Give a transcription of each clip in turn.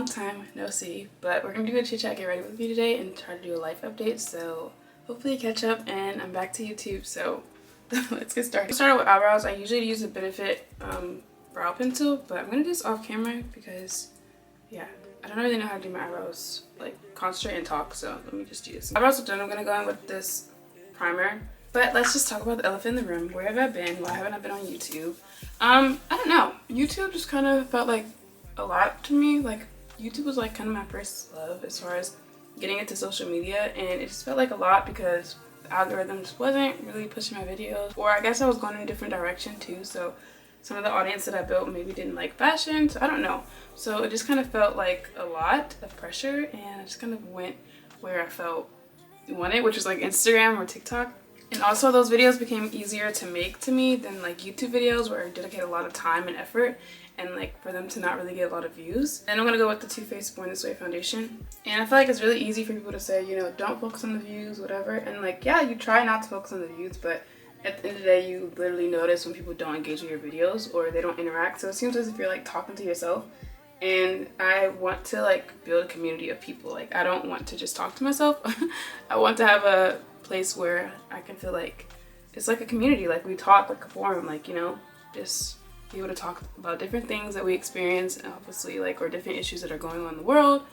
long time no see, but we're gonna do a chit chat, get ready with me today, and try to do a life update. So hopefully catch up, and I'm back to YouTube. So let's get started. Started with eyebrows. I usually use a Benefit brow pencil, but I'm gonna do this off camera because yeah, I don't really know how to do my eyebrows, like concentrate and talk. So let me just do this. Eyebrows are done. I'm gonna go in with this primer. But let's just talk about the elephant in the room. Where have I been? Why haven't I been on YouTube? I don't know. YouTube just kind of felt like a lot to me. Like YouTube was like kind of my first love as far as getting into social media, and it just felt like a lot because the algorithm just wasn't really pushing my videos, or I guess I was going in a different direction too. So some of the audience that I built maybe didn't like fashion, so I don't know. So it just kind of felt like a lot of pressure, and I just kind of went where I felt wanted, which was like Instagram or TikTok. And also those videos became easier to make to me than like YouTube videos where I dedicate a lot of time and effort, and like for them to not really get a lot of views. And I'm gonna go with the Too Faced Born This Way foundation. And I feel like it's really easy for people to say, you know, don't focus on the views, whatever. And like, yeah, you try not to focus on the views, but at the end of the day, you literally notice when people don't engage with your videos or they don't interact. So it seems as if you're like talking to yourself. And I want to like build a community of people. Like I don't want to just talk to myself. I want to have a place where I can feel like it's like a community, like we talk like a forum, like, you know, just be able to talk about different things that we experience, and obviously like, or different issues that are going on in the world,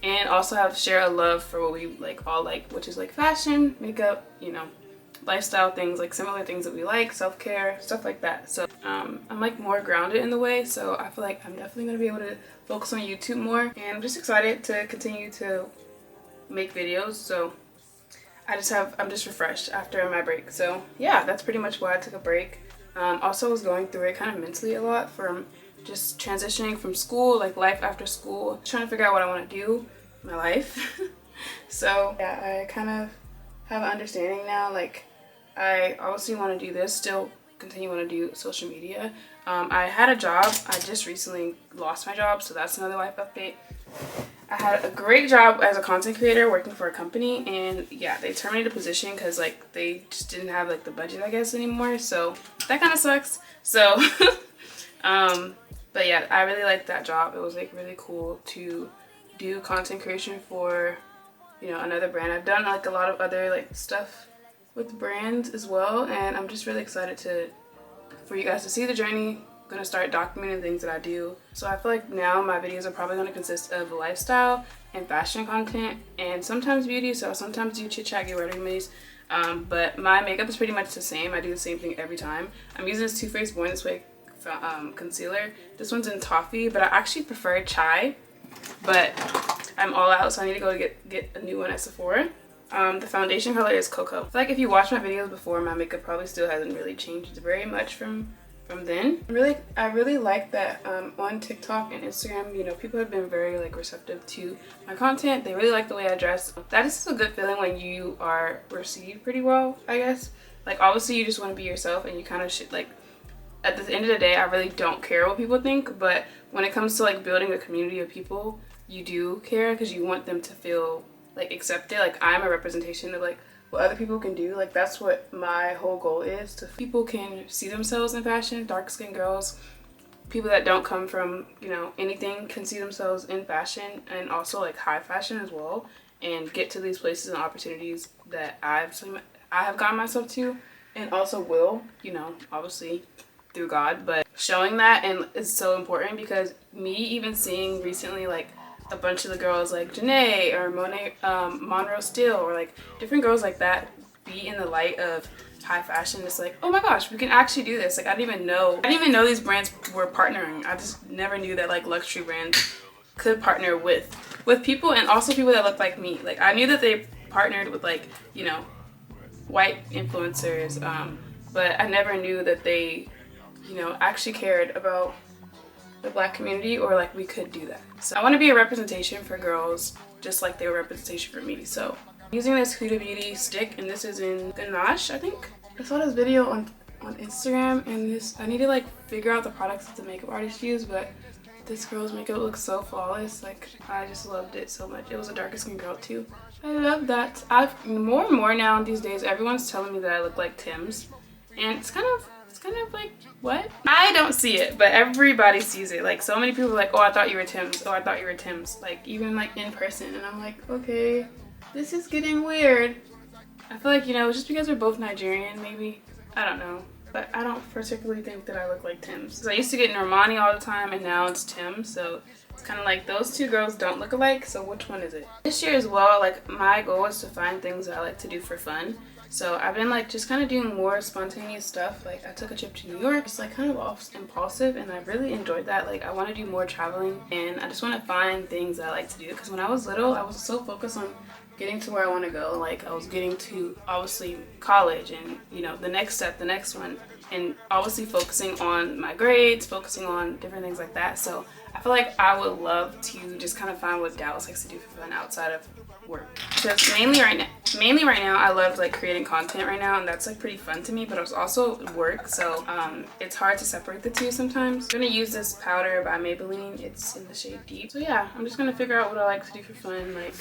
and also share a love for what we like all like, which is like fashion, makeup, you know, lifestyle things, like similar things that we like, self-care, stuff like that. So I'm like more grounded in the way, so I feel like I'm definitely going to be able to focus on YouTube more, and I'm just excited to continue to make videos. So I'm just refreshed after my break. So yeah, that's pretty much why I took a break. Also was going through it kind of mentally a lot from just transitioning from school, like life after school, trying to figure out what I want to do in my life. So yeah, I kind of have an understanding now. Like I obviously want to do this, still continue want to do social media. I had a job. I just recently lost my job, so that's another life update. I had a great job as a content creator working for a company, and yeah, they terminated the position because like they just didn't have like the budget, I guess, anymore. So that kind of sucks. So but yeah, I really liked that job. It was like really cool to do content creation for, you know, another brand. I've done like a lot of other like stuff with brands as well, and I'm just really excited for you guys to see the journey. I'm gonna start documenting things that I do. So I feel like now my videos are probably gonna consist of lifestyle and fashion content, and sometimes beauty. So sometimes do chit chat, get ready with me. But my makeup is pretty much the same. I do the same thing every time. I'm using this Too Faced Born This Way concealer. This one's in toffee, but I actually prefer chai. But I'm all out, so I need to go get a new one at Sephora. The foundation color is cocoa. I feel like if you watch my videos before, my makeup probably still hasn't really changed very much from then. I really like that on TikTok and Instagram, you know, people have been very like receptive to my content. They really like the way I dress. That is a good feeling when you are received pretty well, I guess. Like obviously you just want to be yourself, and you kind of should, like, at the end of the day, I really don't care what people think, but when it comes to like building a community of people, you do care because you want them to feel like accepted. Like I'm a representation of like what other people can do. Like that's what my whole goal is, to people can see themselves in fashion. Dark skinned girls, people that don't come from, you know, anything, can see themselves in fashion, and also like high fashion as well, and get to these places and opportunities that I have gotten myself to, and also will, you know, obviously through God. But showing that and is so important, because me even seeing recently like a bunch of the girls like Janae or Monroe Steele, or like different girls like that be in the light of high fashion, it's like, oh my gosh, we can actually do this. Like I didn't even know these brands were partnering. I just never knew that like luxury brands could partner with people, and also people that look like me. Like I knew that they partnered with like, you know, white influencers, but I never knew that they, you know, actually cared about the Black community, or like we could do that. So I want to be a representation for girls just like they were representation for me. So I'm using this Huda Beauty stick, and this is in Ganache, I think. I saw this video on Instagram, and I need to like figure out the products that the makeup artist used, but this girl's makeup looks so flawless. Like I just loved it so much. It was a darker skin girl too. I love that. I've more and more now these days, everyone's telling me that I look like Tim's, and it's It's kind of like, what? I don't see it, but everybody sees it. Like, so many people are like, oh, I thought you were Tim's. Oh, I thought you were Tim's. Like, even like in person. And I'm like, okay, this is getting weird. I feel like, you know, just because we're both Nigerian, maybe. I don't know. But I don't particularly think that I look like Tim's. So I used to get Normani all the time, and now it's Tim. So it's kind of like those two girls don't look alike. So which one is it? This year as well, like, my goal is to find things that I like to do for fun. So I've been like just kind of doing more spontaneous stuff. Like, I took a trip to New York. It's like kind of impulsive, and I really enjoyed that. Like, I want to do more traveling, and I just want to find things that I like to do. Because when I was little, I was so focused on getting to where I want to go. Like, I was getting to obviously college, and you know, the next step, the next one, and obviously focusing on my grades, focusing on different things like that. So I feel like I would love to just kind of find what Dallas likes to do for fun outside of work. Because mainly right now I love like creating content right now, and that's like pretty fun to me, but it's also work, so it's hard to separate the two sometimes. I'm gonna use this powder by Maybelline. It's in the shade Deep. So yeah, I'm just gonna figure out what I like to do for fun. Like,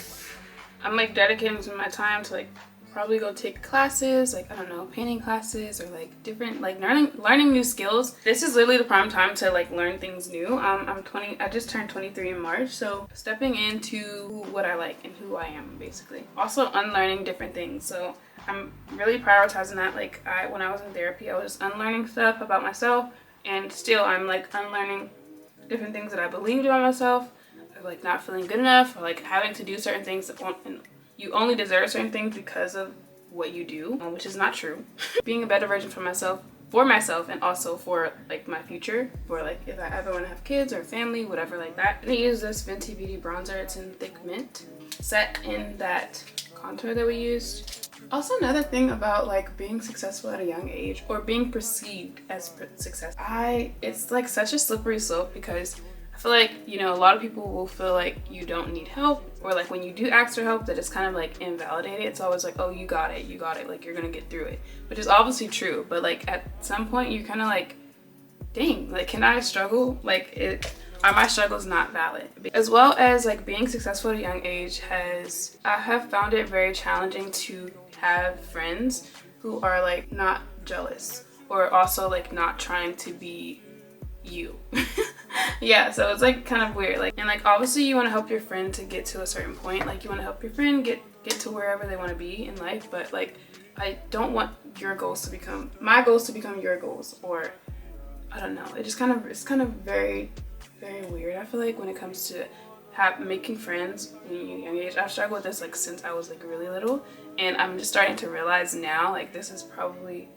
I'm like dedicating some of my time to like probably go take classes, like, I don't know, painting classes, or like different, like learning new skills. This is literally the prime time to like learn things new. I just turned 23 in March, so stepping into what I like and who I am, basically. Also unlearning different things, so I'm really prioritizing that. Like, when I was in therapy, I was just unlearning stuff about myself, and still I'm like unlearning different things that I believed about myself, or like not feeling good enough, or like having to do certain things that you only deserve certain things because of what you do, which is not true. Being a better version for myself, and also for like my future, for like if I ever want to have kids or family, whatever like that. I'm gonna use this Fenty Beauty bronzer. It's in Thick Mint, set in that contour that we used. Also, another thing about like being successful at a young age, or being perceived as success, it's like such a slippery slope, because I feel like, you know, a lot of people will feel like you don't need help, or like when you do ask for help, that it's kind of like invalidated. It's always like, oh, you got it, like you're gonna get through it, which is obviously true, but like at some point you're kind of like, dang, like, can I struggle? Like, are my struggles not valid? As well as like being successful at a young age I have found it very challenging to have friends who are like not jealous, or also like not trying to be you. Yeah, so it's like kind of weird. Like, and like obviously you want to help your friend to get to a certain point, like you want to help your friend get to wherever they want to be in life, but like I don't want my goals to become your goals, or I don't know, it's kind of very, very weird. I feel like when it comes to making friends when you're young age, I've struggled with this like since I was like really little, and I'm just starting to realize now like this is probably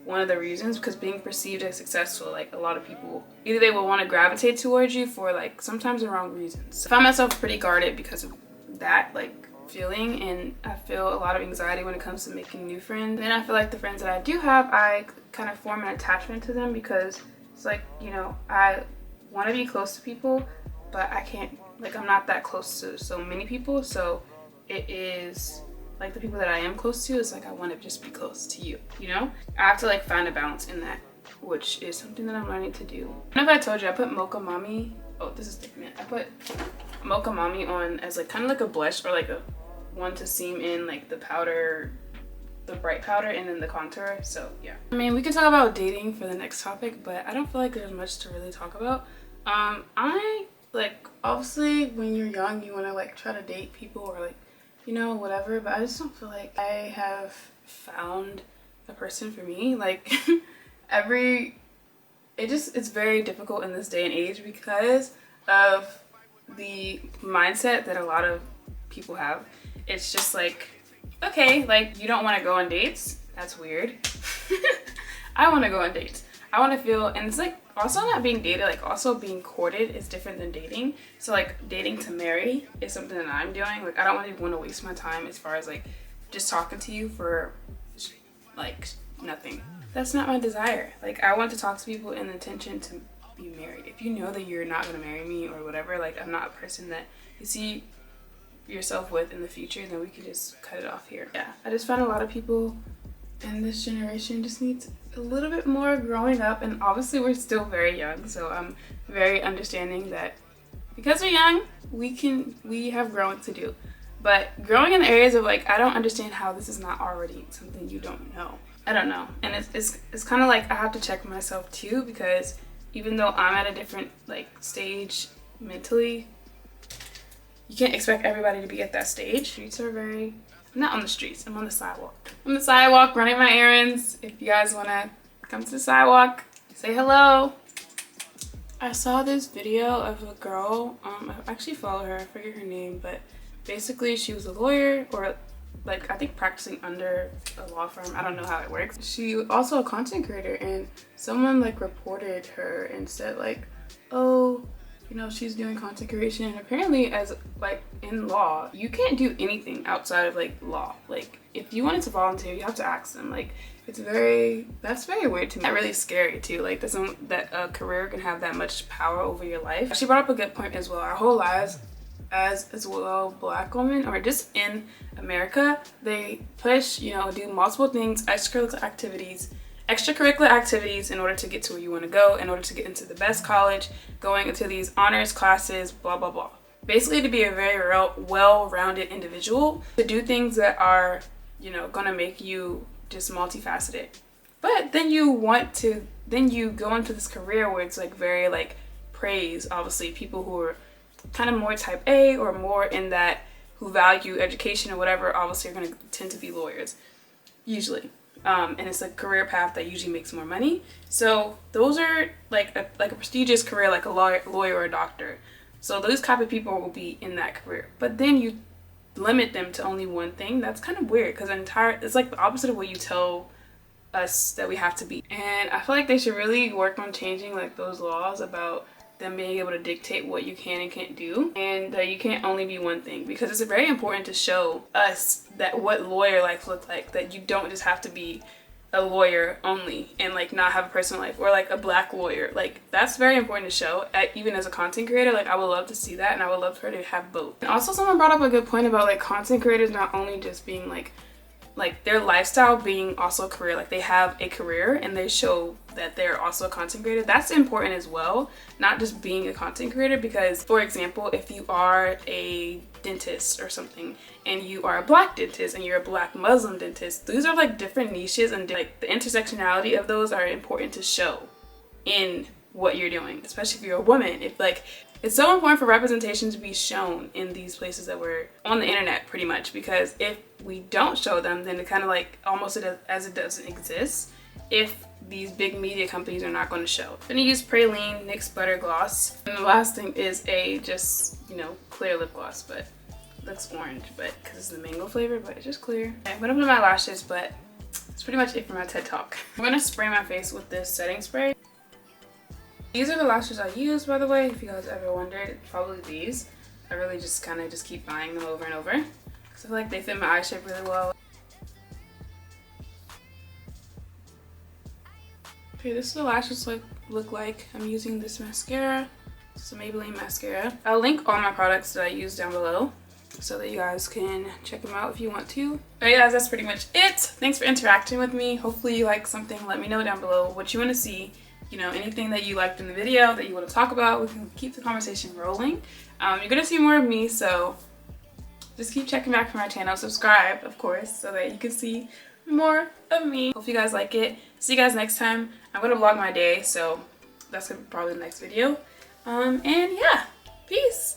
one of the reasons, because being perceived as successful, like a lot of people, either they will want to gravitate towards you for like sometimes the wrong reasons. I find myself pretty guarded because of that like feeling, and I feel a lot of anxiety when it comes to making new friends. And then I feel like the friends that I do have, I kind of form an attachment to them, because it's like, you know, I want to be close to people, but I can't, like, I'm not that close to so many people, so it is like the people that I am close to, it's like I want to just be close to you, you know? I have to like find a balance in that, which is something that I'm learning to do. I don't know if I told you, I put Mocha Mommy, oh, this is Thick Mint. I put Mocha Mommy on as like kind of like a blush, or like a one to seam in like the powder, the bright powder, and then the contour. So yeah, I mean, we could talk about dating for the next topic, but I don't feel like there's much to really talk about. I like, obviously when you're young you want to like try to date people, or like, you know, whatever, but I just don't feel like I have found a person for me. Like it's very difficult in this day and age because of the mindset that a lot of people have. It's just like, okay, like you don't want to go on dates? That's weird. I want to go on dates. I want to feel, and it's like also not being dated, like also being courted is different than dating. So like dating to marry is something that I'm doing. Like I don't really want to waste my time as far as like just talking to you for like nothing. That's not my desire. Like I want to talk to people in the intention to be married. If you know that you're not going to marry me or whatever, like I'm not a person that you see yourself with in the future, then we can just cut it off here. Yeah, I just find a lot of people in this generation just needs a little bit more growing up, and obviously we're still very young, so I'm very understanding that because we're young we have growing to do, but growing in the areas of like I don't understand how this is not already something you don't know. I don't know. And it's kind of like I have to check myself too, because even though I'm at a different like stage mentally, you can't expect everybody to be at that stage. Streets are very, I'm not on the streets, I'm on the sidewalk. I'm on the sidewalk running my errands. If you guys want to come to the sidewalk, say hello. I saw this video of a girl, I actually follow her, I forget her name, but basically she was a lawyer, or like I think practicing under a law firm. I don't know how it works. She was also a content creator, and someone like reported her and said like, oh, you know, she's doing content creation, and apparently as like in law, you can't do anything outside of like law. Like if you wanted to volunteer, you have to ask them. Like that's very weird to me. That's really scary too. Like that a career can have that much power over your life. She brought up a good point as well. Our whole lives as well, Black women, or just in America, they push, you know, do multiple things, extracurricular activities in order to get to where you want to go, in order to get into the best college, going into these honors classes, blah blah blah. Basically to be a very well-rounded individual, to do things that are, you know, gonna make you just multifaceted. But then you go into this career where it's like very like praise, obviously people who are kind of more type A or more in that who value education or whatever, obviously are going to tend to be lawyers usually, and it's a career path that usually makes more money. So those are like a prestigious career, like a lawyer or a doctor. So those type of people will be in that career, but then you limit them to only one thing. That's kind of weird, because it's like the opposite of what you tell us that we have to be. And I feel like they should really work on changing like those laws about them being able to dictate what you can and can't do, and that you can't only be one thing, because it's very important to show us that what lawyer life looks like, that you don't just have to be a lawyer only and like not have a personal life, or like a Black lawyer. Like that's very important to show, even as a content creator. Like I would love to see that, and I would love for her to have both. And also someone brought up a good point about like content creators not only just being like their lifestyle being also a career. Like they have a career and they show that they're also a content creator. That's important as well, not just being a content creator. Because for example, if you are a dentist or something, and you are a Black dentist and you're a Black Muslim dentist, these are like different niches, and like the intersectionality of those are important to show in what you're doing, especially if you're a woman. If like it's so important for representation to be shown in these places that we're on the internet, pretty much, because if we don't show them, then it kind of like almost as it doesn't exist if these big media companies are not going to show. I'm gonna use Praline NYX Butter Gloss, and the last thing is a just, you know, clear lip gloss, but it looks orange, but because it's the mango flavor, but it's just clear. Okay, I'm gonna put my lashes, but that's pretty much it for my TED Talk. I'm gonna spray my face with this setting spray. These are the lashes I use, by the way, if you guys ever wondered. Probably these. I really just kind of keep buying them over and over, because I feel like they fit my eye shape really well. Okay, this is the lashes look like. I'm using this mascara. It's a Maybelline mascara. I'll link all my products that I use down below so that you guys can check them out if you want to. Alright guys, that's pretty much it. Thanks for interacting with me. Hopefully you like something. Let me know down below what you want to see. You know, anything that you liked in the video that you want to talk about, we can keep the conversation rolling. You're gonna see more of me, so just keep checking back for my channel. Subscribe, of course, so that you can see more of me. Hope you guys like it. See you guys next time. I'm gonna vlog my day, so that's gonna be probably the next video. And yeah, peace.